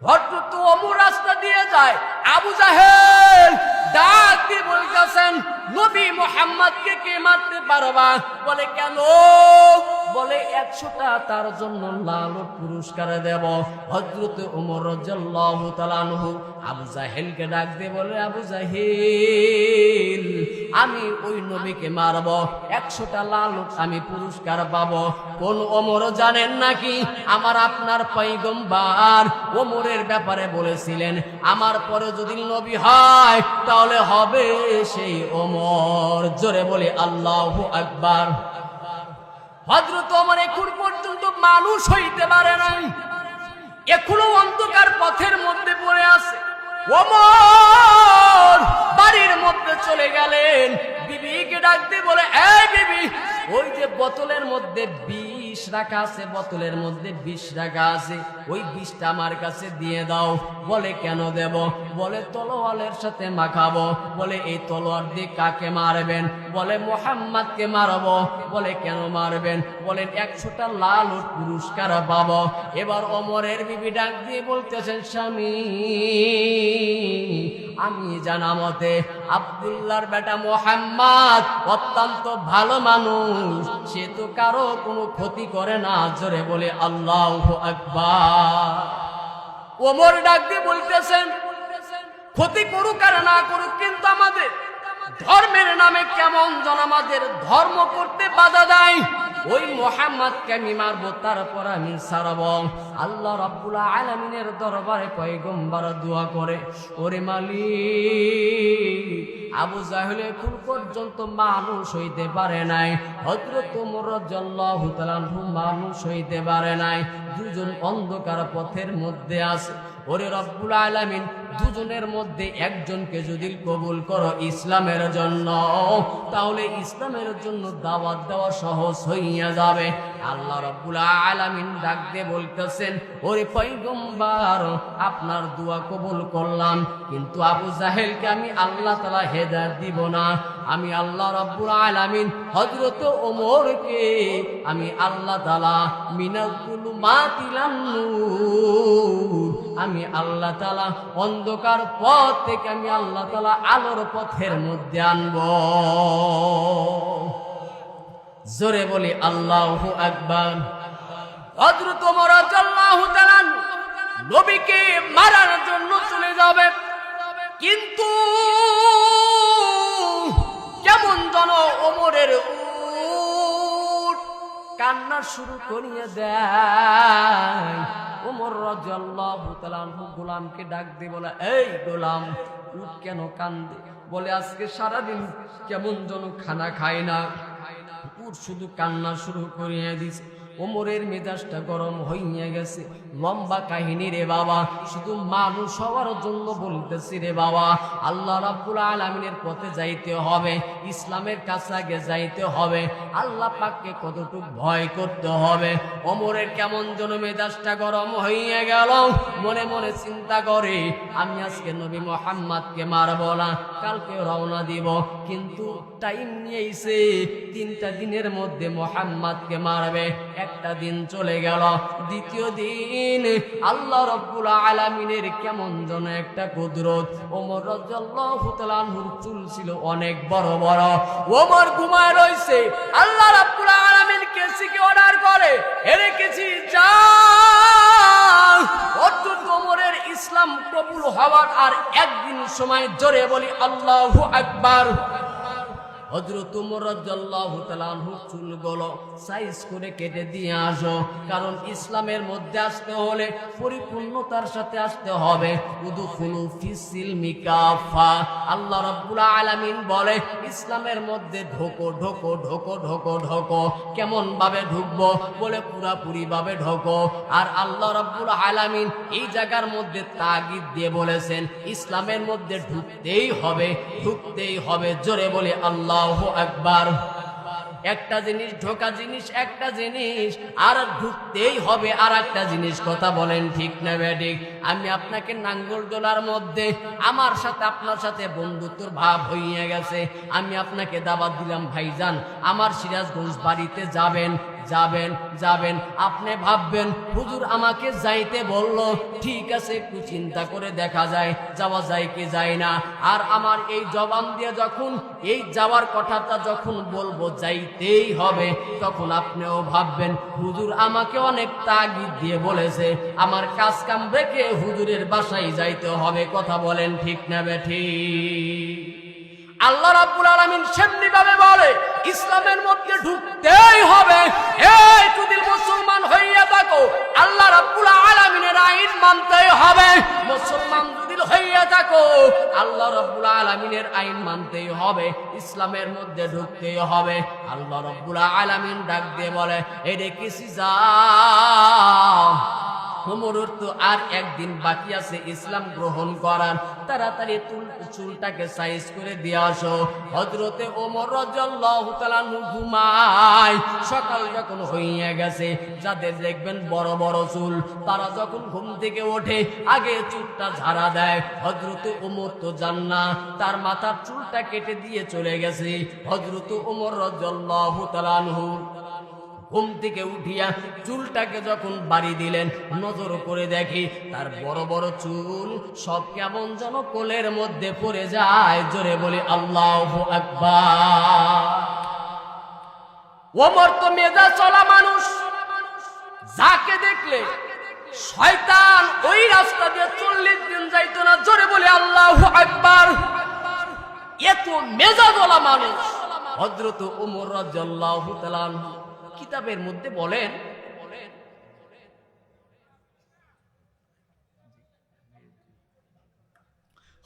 হযরত ওমর রাস্তা দিয়ে যায়, আবু জাহেল ডাক দিয়ে বলতেছেন, নবী মুহাম্মদকে কে মারতে পারবা? বলে কেন? বলে 100টা তার জন্য লালত পুরস্কার দেব। হযরত ওমর রাদিয়াল্লাহু তাআলা আনহু আবু জাহেলকে ডাক দিয়ে বলে, আবু জাহেল, আমি ওই নবীকে মারব, 100টা লালত আমি পুরস্কার পাবো। কোন ওমর জানেন নাকি? আমার আপনার পয়গম্বর ওমরের ব্যাপারে বলেছিলেন, আমার পরে যদি নবী হয় তাহলে হবে সেই ওমর। জোরে বলি আল্লাহু আকবার। হযরত ওমর এখন পর্যন্ত মানুষ হইতে পারে নাই, এখনো অন্ধকার পথের মধ্যে পড়ে আছে। ওমর বাড়ির মধ্যে চলে গেলেন, বিবিকে ডাক দিয়ে বলে, এই বিবি, ওই যে বোতলের মধ্যে বিষ রাখা আছে, বোতলের মধ্যে বিষ রাখা আছে, ওই বিষটা আমার কাছে দিয়ে দাও। বলে কেন দেব? বলে তলোয়ারের সাথে মাখাবো। বলে এই তলোয়ার দিয়ে কাকে মারবেন? বলে মুহাম্মদকে মারবো। বলে কেন মারবেন? বলেন 100টা লালত পুরস্কার পাবো। এবার ওমরের বিবি ডাক দিয়ে বলতেছেন, স্বামী, আমি জানা মতে আব্দুল্লাহর বেটা মুহাম্মদ অত্যন্ত ভালো মানুষ, সে তো কারো কোনো ক্ষতি করে না। জোরে বলে আল্লাহু আকবার। ওমর ডাক দিয়ে বলতেছেন, ক্ষতি করুক আর না করুক, কিন্তু আমাদের ধর্মের নামে কেমন জন আমাদের ধর্ম করতে বাধা দেয়। ওই মুহাম্মদকে আমি মারবো, তারপর আমি ছাড়ব। আল্লাহ রাব্বুল আলামিনের দরবারে পয়গম্বর দোয়া করে, ওরে মালিক, আবু জাহেল এখন পর্যন্ত মানুষ হইতে পারে নাই, হযরত ওমর রাদিয়াল্লাহু তাআলা আনহু মানুষ হইতে পারে নাই, দুজন অন্ধকার পথের মধ্যে আছে। ওরে রব্বুল আলামিন, দুজনের মধ্যে একজনকে যদি কবুল করো ইসলামের জন্য, তাহলে ইসলামের জন্য দাওয়াত দেওয়া সহজ হইয়া যাবে। আল্লাহ রাব্বুল আলামিন ডাক দিয়ে বলতেছেন, ওরে পয়গম্বর, আপনার দোয়া কবুল করলাম, কিন্তু আবু জাহেলকে আমি আল্লাহ তাআলা হেদায়েত দিব না। আমি আল্লাহ রাব্বুল আলামিন হযরত ওমরকে আমি আল্লাহ তাআলা মিনাল যুলুমাতি ইলান নূর, আমি আল্লাহ তাআলা অন্ধকার পথ থেকে আমি আল্লাহ তাআলা আলোর পথের মধ্যে আনব। জোরে বলি আল্লাহু আকবার। হযরত ওমর রাদিয়াল্লাহু তাআলা নবীকে মারার জন্য চলে যাবে, কিন্তু কেমন যেন ওমরের উট কান্না শুরু করিয়ে দেয়। ওমর রাদিয়াল্লাহু তাআলা গোলামকে ডাক দিয়ে বলে, এই গোলাম, উট কেন কান্দে? বলে আজকে সারাদিন কেমন যেন খানা খায় না, উট শুধু কান্না শুরু করিয়ে দিছে। ওমরের মেজাজটা গরম হইয়া গেছে। লম্বা কাহিনী রে বাবা, শুধু মানুষ হওয়ার জন্য বলতেছি রে বাবা। আল্লাহ রাব্বুল আলামিনের পথে যাইতে হবে, ইসলামের কাছে আগে যাইতে হবে, আল্লাহ পাককে কতটুকু ভয় করতে হবে। ওমরের কেমন যেন মেজাজটা গরম হইয়া গেল, মনে মনে চিন্তা করে, আমি আজকে নবী মুহাম্মদকে মারব না, কালকে রওনা দিব, কিন্তু টাইম নিয়েছে 3টা দিনের মধ্যে মুহাম্মদকে মারবে। একটা দিন চলে গেল, দ্বিতীয় দিন আল্লাহ রাব্বুল আলামিনের কেমন যেন একটা কুদরত। ওমর রাদিয়াল্লাহু তাআলা আনহুর চুল ছিল অনেক বড় বড়, ওমর ঘুমায় রইছে। আল্লাহ রাব্বুল আলামিন কেসিকে অর্ডার করে, এরে কেসি যা, অর্থাৎ ওমরের ইসলাম কবুল হওয়ার আর একদিন সময়। জোরে বলি আল্লাহু আকবার। হযরত ওমর রাদিয়াল্লাহু তাআলা আনহুর চুলগুলো সাইজ করে কেটে দিয়ে আসো, কারণ ইসলামের মধ্যে আসতে হলে পরিপূর্ণতার সাথে আসতে হবে। উদখুলু ফিস-সিলমি কাফা, আল্লাহ রাব্বুল আলামিন বলে ইসলামের মধ্যে ঢোকো ঢোকো ঢোকো ঢোকো ঢোকো। কেমন ভাবে ঢুকবো? বলে পুরাপুরি ভাবে ঢোকো। আর আল্লাহ রাব্বুল আলামিন এই জায়গার মধ্যে তাগিদ দিয়ে বলেছেন ইসলামের মধ্যে ঢুকতেই হবে, ঢুকতেই হবে। জোরে বলে আল্লাহু আকবার। একটা জিনিস ঢোকা জিনিস একটা জিনিস, আর ঢুকতেই হবে আর একটা জিনিস। কথা বলেন ঠিক না বেঠিক? আমি আপনাকে নাঙ্গলদোলার মধ্যে আমার সাথে আপনার সাথে বন্ধুত্বর ভাব হইয়া গেছে, আমি আপনাকে দাওয়াত দিলাম, ভাইজান আমার সিরাজগঞ্জ বাড়িতে যাবেন, যাবেন যাবেন। আপনি ভাববেন হুজুর আমাকে যাইতে বলল, ঠিক আছে একটু চিন্তা করে দেখা যায় যাওয়া যায় কি যায় না। আর আমার এই জবান দিয়ে যখন এই যাওয়ার কথাটা যখন বলবো যাইতেই হবে, তখন আপনিও ভাববেন হুজুর আমাকে অনেক তাগিদ দিয়ে বলেছে, আমার কাজ কাম রেখে হুজুরের বাসায় যাইতে হবে। কথা বলেন ঠিক না বেঠিক? আল্লাহ রাব্বুল আলামিন সেমনি ভাবে বলে ইসলামের মধ্যে ঢুকতেই হবে। এই যদি মুসলমান হইয়া থাকো আল্লাহ রাব্বুল আলামিনের আইন মানতেই হবে। মুসলমান যদি হইয়া থাকো আল্লাহ রাব্বুল আলামিনের আইন মানতেই হবে, ইসলামের মধ্যে ঢুকতেই হবে। আল্লাহ রাব্বুল আলামিন ডাক দিয়ে বলে এরে কিসি যাও, ওমরের তো আর একদিন বাকি আছে ইসলাম গ্রহণ করার, তাড়াতাড়ি চুলটাকে সাইজ করে দিয়ে আসো। হযরতে ওমর রাদিয়াল্লাহু তাআলা ঘুমায়। সকাল যখন হইয়া গেছে, যাদের দেখবেন বড় বড় চুল, তারা যখন ঘুম থেকে ওঠে আগে চুলটা ঝাড়া দেয়। হযরতে ওমর তো জান না, তার মাথার চুলটা কেটে দিয়ে চলে গেছে। হযরতে ওমর রাদিয়াল্লাহু তাআলা ঘুম থেকে উঠিয়া চুলটাকে যখন বাড়ি দিলেন, নজর করে দেখি তার বড় বড় চুল সব কেমন যেন কোলের মধ্যে পড়ে যায়। জোরে বলি আল্লাহু আকবার। ওমর তো মেজাজ চলা মানুষ, যাকে দেখলে শয়তান ওই রাস্তা দিয়ে 40 দিন যাইতো না। জোরে বলি আল্লাহু আকবার। এত মেজাজওয়ালা মানুষ হযরত ওমর রাদিয়াল্লাহু তাআলা কিতাবের মধ্যে বলেন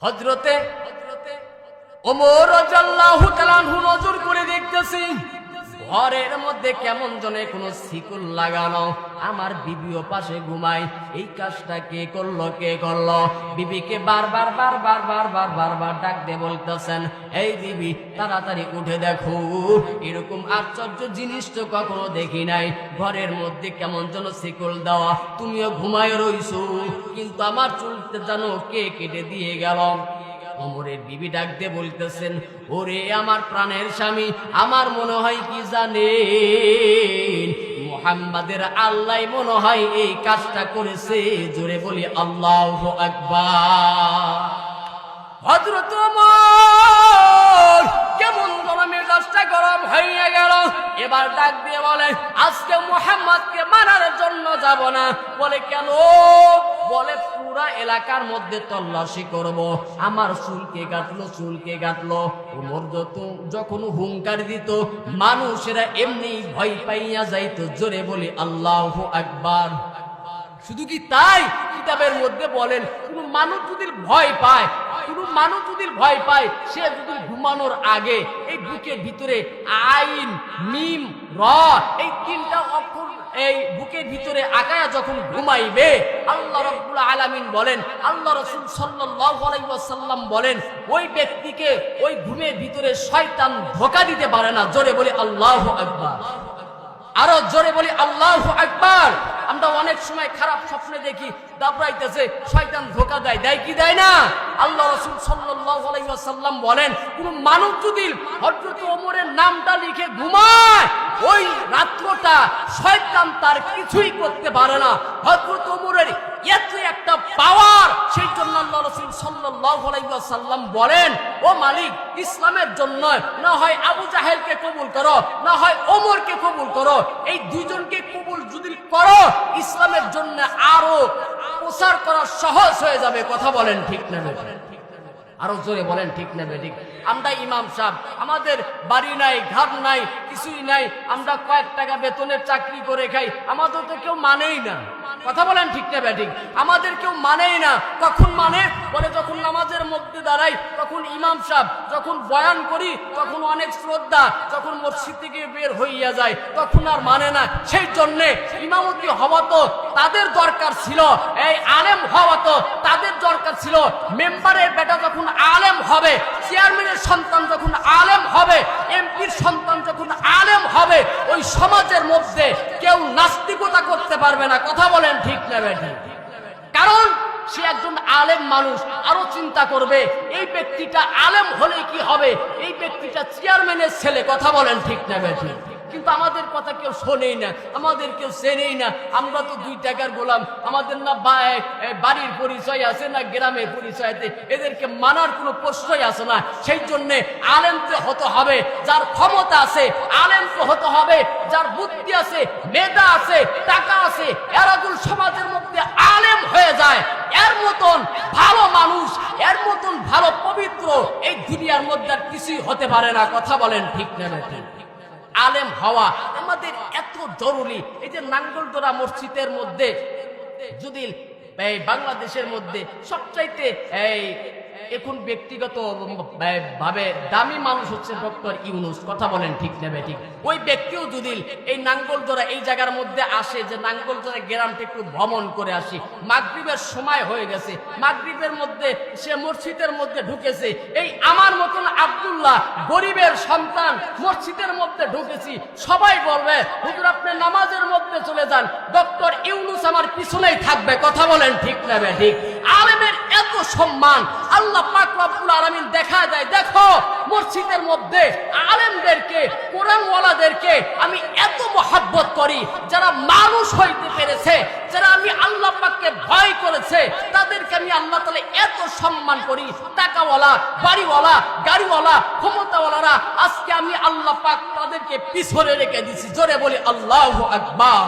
হযরতে ওমর রাদিয়াল্লাহু তাআলা নজর করে দেখতেছি ঘরের মধ্যে কেমন জনে কোনো শিকল লাগানো। আমার বিবিও পাশে ঘুমায়। এই কাজটা কে করলো কে করলো? বিবিকে বারবার বারবার বারবার বারবার ডাক দিয়ে বলতেছেন, এই বিবি তাড়াতাড়ি উঠে দেখো, এরকম আশ্চর্য জিনিস তো কখনো দেখি নাই। ঘরের মধ্যে কেমন যেন শিকল দেওয়া, তুমিও ঘুমায় রইছো, কিন্তু আমার চুলতে জানো কে কেটে দিয়ে গেল? ওমরের বিবি ডাক দিয়ে বলতেছেন, ওরে আমার প্রাণের স্বামী, আমার মনে হয় কি জানেন, মুহাম্মাদের আল্লাহ মনে হয় এই কাজটা করেছে। জোরে বলি আল্লাহু আকবার। হযরত ওমর কেমন মেজাজটা গরম হয়ে গেল। এবার ডাক দিয়ে বলে, আজকে মুহাম্মদকে মারার জন্য যাব না। বলে কেন? বলে পুরা এলাকার মধ্যে তল্লাশি করব। আমার চুলকে কাটলো চুলকে কাটলো। ওমর যখন হুঙ্কার দিত মানুষেরা এমনি ভয় পাইয়া যাইত। জোরে বলি আল্লাহু আকবার। শুধু কি তাই, কিতাবের মধ্যে বলেন কোন মানুষ যদি ভয় পায়, কোন মানুষ যদি ভয় পায়, সে যদি ঘুমানোর আগে এই বুকের ভিতরে আইন মিম র এই 3টা অক্ষর এই বুকের ভিতরে আগায়া যখন ঘুমাইবে, আল্লাহ রাব্বুল আলামিন বলেন, আল্লাহ রাসূল সাল্লাল্লাহু আলাইহি ওয়াসাল্লাম বলেন, ওই ব্যক্তিকে ওই ঘুমের ভিতরে শয়তান ধোঁকা দিতে পারে না। জোরে বলি আল্লাহু আকবার। আরো জোরে বলি আল্লাহু আকবার। আমরা অনেক সময় খারাপ স্বপ্নে দেখি, দাবড়াইতেছে, শয়তান ধোঁকা দেয়, দেয় কি দেয় না? আল্লাহ রাসূল সাল্লাল্লাহু আলাইহি ওয়াসাল্লাম বলেন, কোন মানুষ যদি হযরত ওমরের নামটা লিখে ঘুমায়, ওই রাত্রটা শয়তান তার কিছুই করতে পারে না। হযরত ওমরের এত একটা পাওয়ার, সেই জন্য আল্লাহ রাসূল সাল্লাল্লাহু আলাইহি ওয়াসাল্লাম বলেন, ও মালিক, ইসলামের জন্য না হয় আবু জাহেলকে কবুল করো, না হয় ওমরকে কবুল করো। এই দুইজনকে কবুল যদি করো, ইসলামের জন্য আরো প্রচার করা সহজ হয়ে যাবে। কথা বলেন ঠিক না? আরো জোরে বলেন ঠিক না বেঠিক? আমরা ইমাম সাহেব, আমাদের বাড়ি নাই, ঘর নাই, কিছুই নাই, আমরা কয়েক টাকা বেতনের চাকরি করে খাই, আমাদের তো কেউ মানেই না। কথা বলেন ঠিক না বেঠিক? আমাদের কেউ মানেই না। কখন মানে? বলে যখন নামাজের মধ্যে দাঁড়াই তখন ইমাম সাহেব, যখন বয়ান করি তখন অনেক শ্রদ্ধা, যখন মসজিদ থেকে বের হইয়া যায় তখন আর মানে না। সেই জন্যে ইমামতি হওয়া তো তাদের দরকার ছিল, এই আলেম হওয়া তো তাদের দরকার ছিল। মেম্বারের বেটা যখন আলেম হবে, চেয়ারম্যানের সন্তান যখন আলেম হবে, এমপির সন্তান যখন আলেম হবে, ওই সমাজের মধ্যে কেউ নাস্তিকতা করতে পারবে না। কথা বলেন ঠিক না বেঠিক? কারণ সে একজন আলেম মানুষ, আরো চিন্তা করবে এই ব্যক্তিটা আলেম হলে কি হবে, এই ব্যক্তিটা চেয়ারম্যানের ছেলে। কথা বলেন ঠিক না বেঠিক? কিন্তু আমাদের কথা কেউ শোনেই না, আমাদের কেউ চেনেই না। আমরা তো 2 টাকার গোলাম, আমাদের না বাড়ির পরিচয় আছে না গ্রামের পরিচয় আছে, এদেরকে মানার কোনো প্রশ্নই আছে না। সেই জন্যে আলেম তো হতে হবে যার ক্ষমতা আছে, আলেম তো হতে হবে যার বুদ্ধি আছে, মেধা আছে, টাকা আছে। এরা যদি সমাজের মধ্যে আলেম হয়ে যায়, এর মতন ভালো মানুষ, এর মতন ভালো পবিত্র এই দুনিয়ার মধ্যে আর কিছুই হতে পারে না। কথা বলেন ঠিক না ঠিক? আলেম হওয়া আমাদের এত জরুরি। এই যে নাঙ্গলদোরা মসজিদের মধ্যে যদি এই বাংলাদেশের মধ্যে সবচাইতে এখন ব্যক্তিগত ভাবে দামি মানুষ হচ্ছে ডক্টর ইউনূস। কথা বলেন ঠিক না ঠিক? ওই ব্যক্তিও যদি এই নাঙ্গলদোরা এই জায়গার মধ্যে আসে, যে নাঙ্গলদোরা গ্রামটা একটু ভ্রমণ করে আসি, মাগরিবের সময় হয়ে গেছে, মাগরিবের মধ্যে সে মসজিদের মধ্যে ঢুকেছে, এই আমার মতন আব্দুল্লাহ গরিবের সন্তান মসজিদের মধ্যে ঢুকেছি, সবাই বলবে হুজুর আপনি নামাজের মধ্যে চলে যান, ডক্টর ইউনূস আমার পিছনেই থাকবে। কথা বলেন ঠিক না ঠিক? আলেমের এত সম্মান আল্লাহ পাক রব্বুল আলামিন দেখা যায়। দেখো মসজিদের মধ্যে আলেমদেরকে, কোরআনওয়ালাদেরকে আমি এত মহব্বত করি, যারা মানুষ হইতে পেরেছে, যারা আমি আল্লাহ পাককে ভয় করেছে, তাদেরকে আমি আল্লাহ তাআলা এত সম্মান করি। টাকাওয়ালা, বাড়িওয়ালা, গাড়িওয়ালা, ক্ষমতাওয়ালারা আজকে আমি আল্লাহ পাক তাদেরকে পিছনে রেখে দিছি। জোরে বলি আল্লাহু আকবার।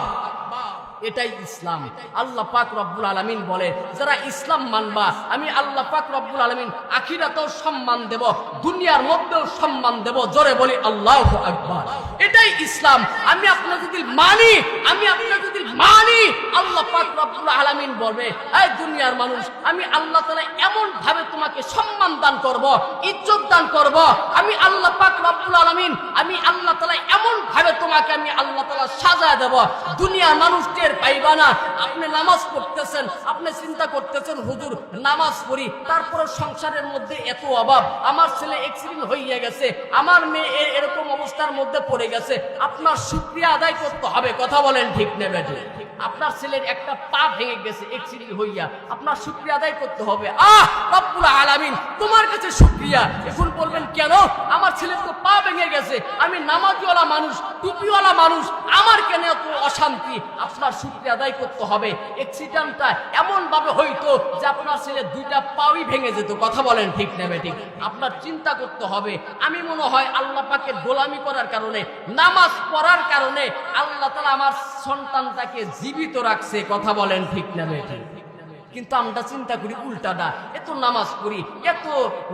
এটাই ইসলাম। আল্লাহ পাক রব্বুল আলামিন বলে যারা ইসলাম মানবা আমি আল্লাহ পাক রব্বুল আলামিন আখিরাতেও সম্মান দেব, দুনিয়ার মধ্যেও সম্মান দেব। জোরে বলি আল্লাহু আকবার। এটাই ইসলাম। আমি আপনার যদি মানি, আল্লাহ পাক রব্বুল আলামিন বলবে এই দুনিয়ার মানুষ, আমি আল্লাহ তাআলা এমন ভাবে তোমাকে সম্মান দান করব, ইজ্জত দান করব। আমি আল্লাহ পাক রব্বুল আলামিন, আমি আল্লাহ তাআলা এমন ভাবে তোমাকে আমি আল্লাহ তাআলা সাজায় দেব, দুনিয়ার মানুষ টের পাইবা না। আপনি নামাজ পড়তেছেন, আপনি চিন্তা করতেছেন হুজুর নামাজ পড়ি, তারপরে সংসারের মধ্যে এত অভাব, আমার ছেলে অ্যাক্সিডেন্ট হয়ে গেছে, আমার মেয়ে এরকম অবস্থার মধ্যে পড়ে গেছে। আপনার শুকরিয়া আদায় করতে হবে। কথা বলেন ঠিক না বেঠিক? আপনার ছেলের একটা পা ভেঙে গেছে অ্যাক্সিডেন্ট হইয়া, আপনার শুকরিয়া আদায় করতে হবে। রব্বুল আলামিন তোমার কাছে শুকরিয়া। এখন বলবেন কেন? আমার ছেলের তো পা ভেঙে গেছে, আমি নামাজওয়ালা মানুষ, টুপিওয়ালা মানুষ, আমার কেন এত অশান্তি? আপনার শুকরিয়া আদায় করতে হবে। অ্যাক্সিডেন্টটা এমন ভাবে হইতো যে আপনার ছেলে 2টা পাই ভেঙে যেত। কথা বলেন ঠিক না বেঠিক? আপনার চিন্তা করতে হবে। আমি মনে হয় আল্লাহ পাকের গোলামি করার কারণে, নামাজ পড়ার কারণে আল্লাহ তাআলা আমার সন্তানটাকে জীবিত রাখছে। কথা বলেন ঠিক না বেঠিক? কিন্তু আমরা চিন্তা করি উল্টাটা। এত নামাজ পড়ি, এত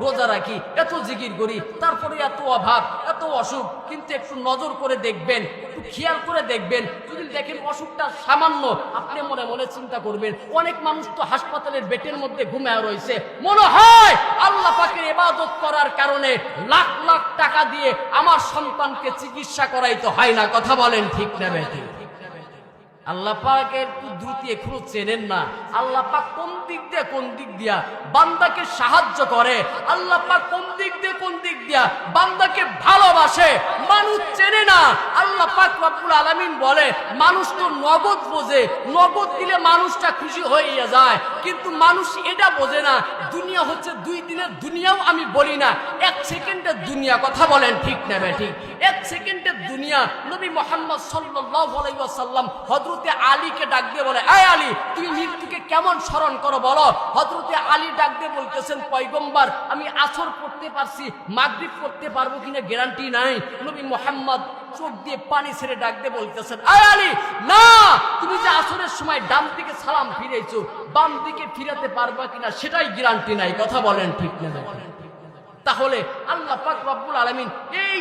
রোজা রাখি, এত জিকির করি, তারপরে এত অভাব, এত অসুখ। কিন্তু একটু নজর করে দেখবেন, একটু খেয়াল করে দেখবেন, যদি দেখেন অসুখটা সামান্য, আপনি মনে মনে চিন্তা করবেন অনেক মানুষ তো হাসপাতালের বেডের মধ্যে ঘুমায় রয়েছে, মনে হয় আল্লাহ পাকের ইবাদত করার কারণে লাখ লাখ টাকা দিয়ে আমার সন্তানকে চিকিৎসা করাইতে হয় না। কথা বলেন ঠিক না বেঠিক? আল্লাহ পাকের কুদরতি এখনো চেনেন না। আল্লাহ পাক কোন দিক দিয়া বান্দাকে সাহায্য করে, আল্লাহ পাক কোন দিক দিয়া বান্দাকে ভালোবাসে, মানুষ চেনে না। আল্লাহ পাক রব্বুল আলামিন বলে মানুষ তো নগদ বোঝে, নগদ দিলে মানুষটা খুশি হয়ে যায়, কিন্তু মানুষ এটা বোঝে না দুনিয়া হচ্ছে 2 দিনের দুনিয়াও আমি বলি না, 1 সেকেন্ডের দুনিয়া। কথা বলেন ঠিক না বেঠিক? 1 সেকেন্ডের দুনিয়া। নবী মুহাম্মদ সাল্লাল্লাহু আলাইহি ওয়াসাল্লাম হযরতে আলীকে ডাক দিয়ে বলে, এই আলী তুমি মৃত্যুকে কেমন স্মরণ করো বলো। হযরতে আলী ডাক দিয়ে বলতেছেন, পয়গম্বর আমি আসর পড়তে পারছি, মাগরিব পড়তে পারবো কিনা গ্যারান্টি নাই। নবী মুহাম্মদ চোখ দিয়ে পানি ছেড়ে ডাক দিয়ে বলতেছেন, এই আলী না, তুমি যে আসরের সময় ডান দিকে সালাম ফিরেছো, বাম দিকে ফিরাতে পারবা কিনা সেটাই গ্যারান্টি নাই। কথা বলেন ঠিক না? তাহলে আল্লাহ পাক রব্বুল আলামিন এই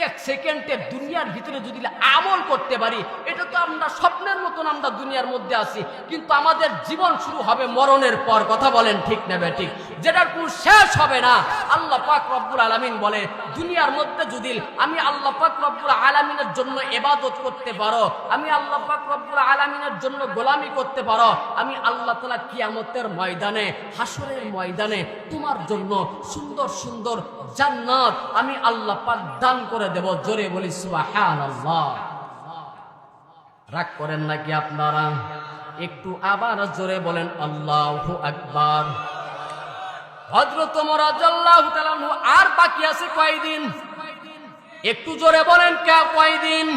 1 সেকেন্ডের দুনিয়ার ভিতরে যদি আমল করতে পারি, এটা তো আমরা স্বপ্নের মতন আমরা দুনিয়ার মধ্যে আছি, কিন্তু আমাদের জীবন শুরু হবে মরণের পর। কথা বলেন ঠিক না বেঠিক? যেটার কোনো শেষ হবে না। আল্লাহ পাক রব্বুল আলামিন বলে দুনিয়ার মধ্যে যদি আমি আল্লাহ পাক রব্বুল আলামিনের জন্য ইবাদত করতে পারো, আমি আল্লাহ পাক রব্বুল আলামিনের জন্য গোলামি করতে পারো, আমি আল্লাহ তাআলা কিয়ামতের ময়দানে, হাসরের ময়দানে তোমার জন্য সুন্দর সুন্দর জান্নাত আমি আল্লাহ পাক দান করে দেব। জোরে বলি সুবহানাল্লাহ। রাগ করেন নাকি আপনারা? একটু আবার জোরে বলেন আল্লাহু আকবার। হযরত ওমর রাদিয়াল্লাহু তাআলা আর বাকি আছে কয়দিন? একটু জোরে বলেন কয়দিন?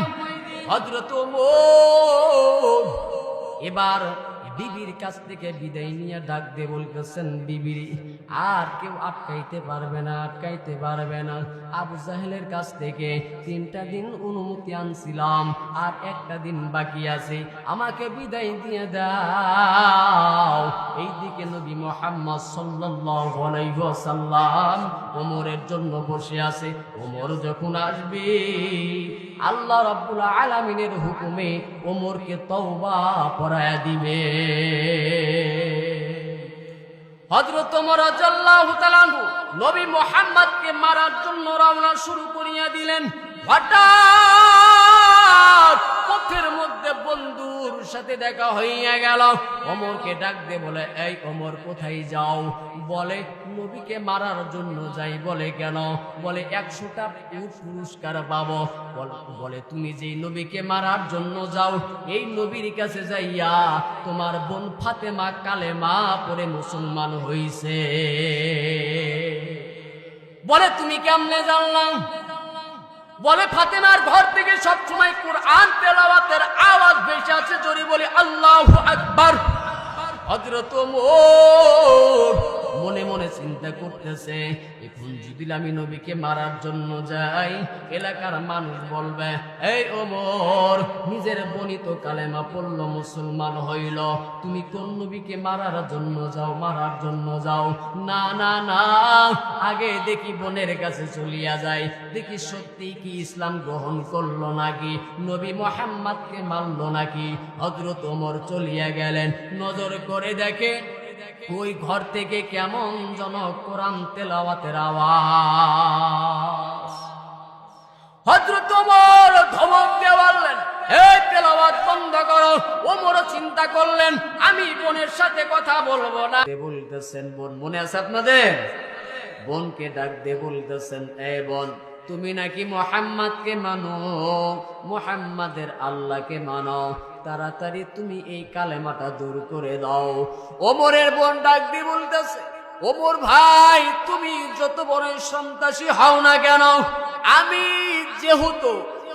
হযরত ওমর এবার বিবির কাছ থেকে বিদায় নিয়ে ডাক দিয়ে বলতেছেন, বিবি আর কেউ আটকাইতে পারবে না, আটকাইতে পারবে না। আবু জাহেলের কাছ থেকে 3টা দিন অনুমতি আনছিলাম, আর 1টা দিন বাকি আছে, আমাকে বিদায় দিয়ে দাও। এইদিকে নবী মুহাম্মদ সাল্লাল্লাহু আলাইহি ওয়াসাল্লাম ওমরের জন্য বসে আছে। ওমর যখন আসবে, আল্লাহ রাব্বুল আলামিনের হুকুমে ওমরকে তওবা পড়ায়া দিবে। হযরত ওমর রাদিয়াল্লাহু তাআলা নবী মুহাম্মদকে মারার জন্য রওনা শুরু করিয়া দিলেন। হঠাৎ পথের মধ্যে বন্ধুর সাথে দেখা হইয়া গেল। ওমরকে ডাক দিয়ে বলে, এই ওমর কোথায় যাও? বলে, নবীকে মারার জন্য যাই। বলে, কেন? বলে, 100টা পুরস্কার পাবো। বলে, তুমি যেই নবীকে মারার জন্য যাও, এই নবীর কাছে যাইয়া তোমার বোন ফাতেমা কালেমা পড়ে মুসলমান হইছে। বলে, তুমি কেমনে জানলাম? বলে, ফাতেমার ঘর থেকে সবসময় কুরআন তেলাওয়াতের আওয়াজ ভেসে আছে। জোরে বলি আল্লাহু আকবার। হযরত ওমর মনে মনে চিন্তা করতেছে, এখন যদি আমি নবীকে মারার জন্য যাই, এলাকার মানুষ বলবে, এই ওমর নিজের বনিত কালেমা পড়ল, মুসলমান হইল, তুমি কোন নবীকে মারার জন্য যাও, মারার জন্য যাও? না না না, আগে দেখি বোনের কাছে চলিয়া যায়, দেখি সত্যি কি ইসলাম গ্রহণ করলো নাকি, নবী মুহাম্মদকে মানলো নাকি। হযরত ওমর চলিয়া গেলেন। নজর করে দেখে ওই ঘর থেকে কেমন যেন কোরআন তেলাওয়াতের আওয়াজ। হযরত ওমর ধমক দিয়ে বললেন, এই তেলাওয়াত বন্ধ করো। ওমর চিন্তা করলেন, আমি বোনের সাথে কথা বলবো না। বলতেছেন, বোন মনে আছে আপনাদের? বোনকে ডাক দিয়ে বলতেছেন, এই বোন, তুমি নাকি মুহাম্মদকে মানো, মুহাম্মাদের আল্লাহকে মানো, তাড়াতাড়ি তুমি এই কালেমাটা দূর করে দাও। ওমরের বোন ডাক দিয়ে বলতেছে, ওমর ভাই, তুমি যত বড় সন্ত্রাসী হও না কেন, আমি যেহেতু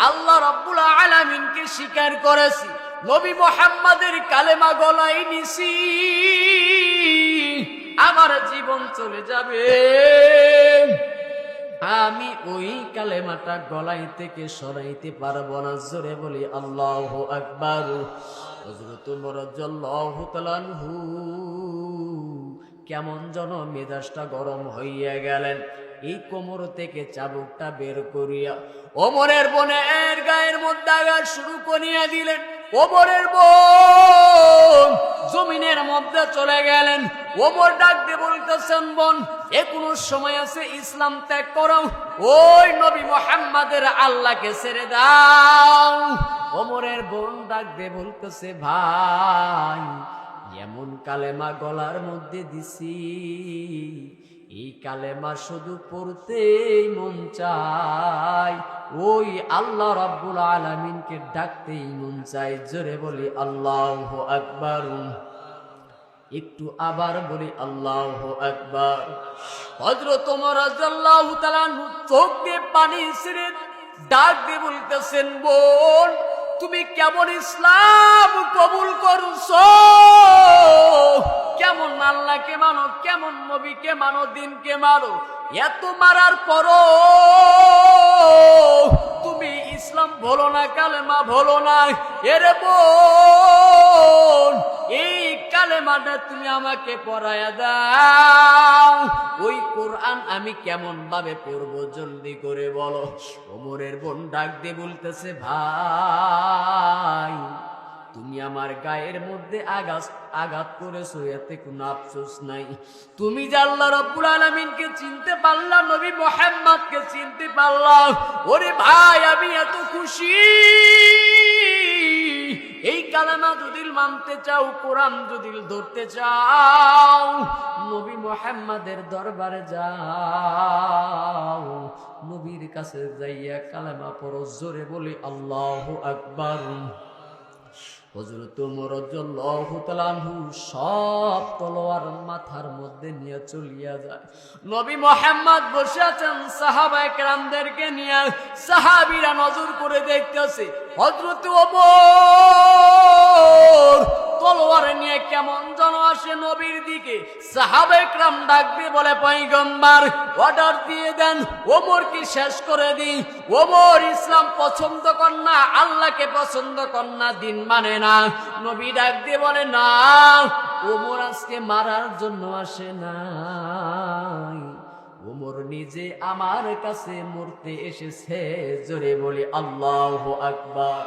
আল্লাহ রাব্বুল আলামিনকে স্বীকার করেছি, নবী মুহাম্মাদের কালেমা গলায় নিছি, আমার জীবন চলে যাবে, আমি ওই কালেমাটা গলাই থেকে সরাইতে পারবো না। জোরে বলি আল্লাহু আকবার। হযরত ওমর রাদিয়াল্লাহু তাআলা আনহু কেমন যেন মেজাজটা গরম হইয়া গেলেন। এই কোমর থেকে চাবুকটা বের করিয়া ওমরের বোনের গায়ের মধ্যে আঘাত শুরু করিয়া দিলেন। ওমরের বোন জমিনের মধ্যে চলে গেলেন। ওমর ডাক দিয়ে বলতেছেন, বোন, এখনো সময় আছে, ইসলাম ত্যাগ করো, ওই নবী মুহাম্মাদের আল্লাহকে ছেড়ে দাও। ওমরের বোন ডাক দিয়ে বলতেছে, ভাই, এমন কালেমা গলার মধ্যে দিছি, এই কালেমা শুধু পড়তেই মন চায়, ওই আল্লাহ রাব্বুল আলামিনকে ডাকতেই মন চায়। জোরে বলি আল্লাহু আকবার। একটু আবার বলি আল্লাহু আকবার। হযরত ওমর রাদিয়াল্লাহু তাআলা চোখ দিয়ে পানি ছেড়ে ডাক দিয়ে বলতেছেন, বোন, তুমি কেমন ইসলাম কবুল করছো, কেমন আল্লাহকে মানো, কেমন নবীকে মানো, দিনকে মানো, এত মারার পরও তুমি ইসলাম ভুলো না, কালেমা ভুলো না। এরে বোন, এই কালেমাটা তুমি আমাকে পড়ায়া দাও, ওই কোরআন আমি কেমন ভাবে পড়বো, জলদি করে বলো। ওমরের বোন ডাক দিয়ে বলতেছে, ভাই, তুমি আমার গায়ের মধ্যে আঘাত করেছো, এতে কোনো আফসোস নাই। তুমি যে আল্লাহ রাব্বুল আলামিনকে চিনতে পারলা, নবী মুহাম্মদকে চিনতে পারলা, ওরে ভাই, আমি এত খুশি। এই কালেমা যদি মানতে চাও, কোরআন যদি ধরতে চাও, নবী মুহাম্মাদের দরবারে যাও, নবীর কাছে যাইয়া কালেমা পড়ো। জোরে বলি আল্লাহু আকবার। হযরত ওমর রাদিয়াল্লাহু তাআলা আনহু সব তলোয়ার মাথার মধ্যে নিয়ে চলিয়া যায়। নবী মুহাম্মদ বসে আছেন সাহাবায়ে কেরামদেরকে নিয়ে, সাহাবীরা নজর করে দেখতেছে হযরত ওমর তলোয়ার নিয়ে কেমন যেন আসে নবীর দিকে। সাহাবায়ে কেরাম ডাক দিয়ে বলে, পয়গম্বর অর্ডার দিয়ে দেন, ওমরকে শেষ করে দিই। ওমর ইসলাম পছন্দ কর না, আল্লাহকে পছন্দ কর না, দিন মানে না। নবী ডাক দিয়ে বলে, না, ওমর আজকে মারার জন্য আসে না, ওমর নিজে আমার কাছে মরতে এসেছে। জোরে বলি আল্লাহু আকবার।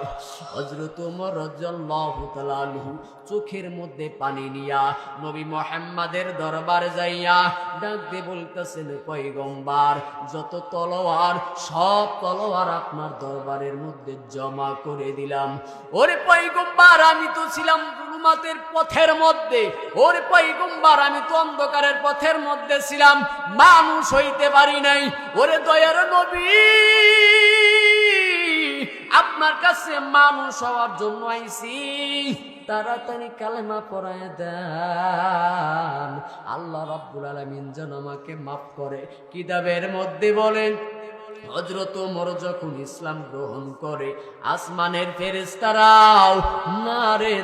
হযরত ওমর রাদিয়াল্লাহু তাআলা আনহু চোখের মধ্যে পানি নিয়া নবী মুহাম্মাদের দরবারে যাইয়া ডাক দিয়ে বলতেছেন, পয়গম্বর যত তলোয়ার সব তলোয়ার আপনার দরবারের মধ্যে জমা করে দিলাম। ওরে পয়গম্বর, আমি তো ছিলাম জুলুমাতের পথের মধ্যে, ওরে পয়গম্বর আমি তো অন্ধকারের পথের মধ্যে ছিলাম, মানুষ হইতে পারি নাই। ওরে দয়ার নবী, আপনার কাছে মানুষ হওয়ার জন্য আইছি, তাড়াতাড়ি কালেমা পড়ায় দেন, আল্লাহ রাব্বুল আলামিন যেন আমাকে মাফ করে। কিতাবের মধ্যে বলেন হযরত ওমর যখন ইসলাম গ্রহণ করে, আসমানের ফেরেশতারাও নারে